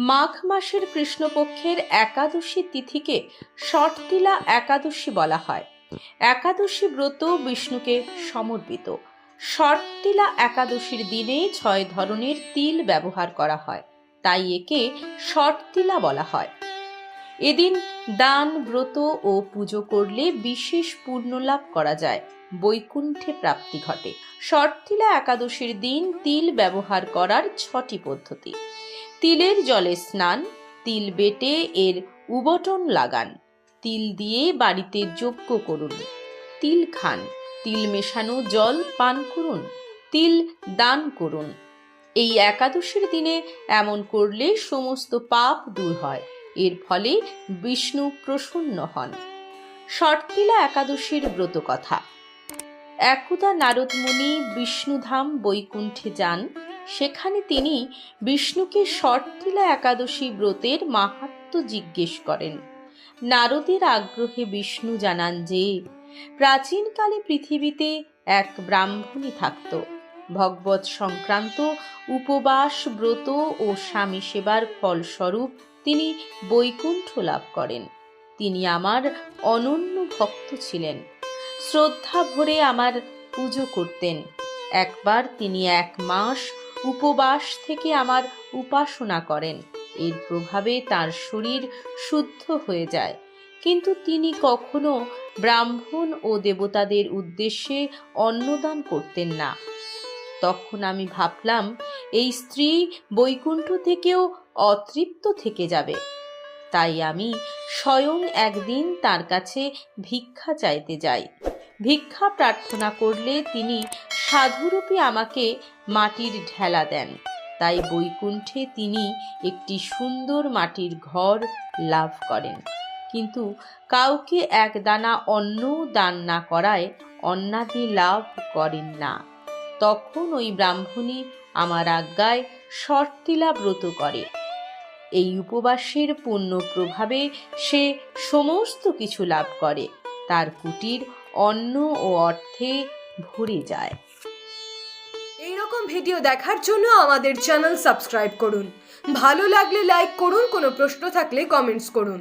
মাঘ মাসের কৃষ্ণপক্ষের একাদশী তিথিকে ষটতিলা একাদশী বলা হয়। একাদশী ব্রত বিষ্ণুকে সমর্পিত। ষটতিলা একাদশীর দিনে 6 ধরনের তিল ব্যবহার করা হয়, তাই একে ষটতিলা বলা হয়। এদিন দান, ব্রত ও পুজো করলে বিশেষ পুণ্যলাভ করা যায়, বৈকুণ্ঠে প্রাপ্তি ঘটে। ষটতিলা একাদশীর দিন তিল ব্যবহার করার 6টি পদ্ধতি। তিলের জলে স্নান, তিল বেটে এর উবটন লাগান, তিল দিয়ে বাড়িতে যজ্ঞ করুন, তিল খান, তিল মেশানো জল পান করুন, তিল দান করুন। এই একাদশীর দিনে এমন করলে সমস্ত পাপ দূর হয়, এর ফলে বিষ্ণু প্রসন্ন হন। ষটতিলা একাদশীর ব্রত কথা। একদা নারদ মুনি বিষ্ণুধাম বৈকুণ্ঠে যান। সেখানে তিনি বিষ্ণুকে ষটতিলা একাদশী ব্রতের মাহাত্ম্য জিজ্ঞেস করেন। নারদের আগ্রহে বিষ্ণু জানান যে প্রাচীনকালে পৃথিবীতে এক ব্রাহ্মণী থাকত। ভগবৎ সংক্রান্ত উপবাস, ব্রত ও স্বামী সেবার ফলস্বরূপ তিনি বৈকুণ্ঠ লাভ করেন। তিনি আমার অনন্য ভক্ত ছিলেন, শ্রদ্ধা ভরে আমার পুজো করতেন। একবার তিনি 1 মাস উপবাস থেকে আমার উপাসনা করেন। এর প্রভাবে তার শরীর শুদ্ধ হয়ে যায়, কিন্তু তিনি কখনো ব্রাহ্মণ ও দেবতাদের উদ্দেশ্যে অন্নদান করতেন না। তখন আমি ভাবলাম, এই স্ত্রী বৈকুণ্ঠ থেকেও অতৃপ্ত থেকে যাবে। তাই আমি স্বয়ং একদিন তার কাছে ভিক্ষা চাইতে যাই। ভিক্ষা প্রার্থনা করলে তিনি সাধুরূপে আমাকে মাটির ঢেলা দেন। তাই বৈকুণ্ঠে তিনি একটি সুন্দর মাটির ঘর লাভ করেন, কিন্তু কাউকে 1 দানা অন্ন দান না করায় অন্নাদি লাভ করেন না। তখন ওই ব্রাহ্মণী আমার আজ্ঞায় ষটতিলা ব্রত করে। এই উপবাসের পুণ্য প্রভাবে সে সমস্ত কিছু লাভ করে, তার কুটির অন্ন ও অর্থে ভরে যায়। এইরকম ভিডিও দেখার জন্য আমাদের চ্যানেল সাবস্ক্রাইব করুন। ভালো লাগলে লাইক করুন, কোনো প্রশ্ন থাকলে কমেন্টস করুন।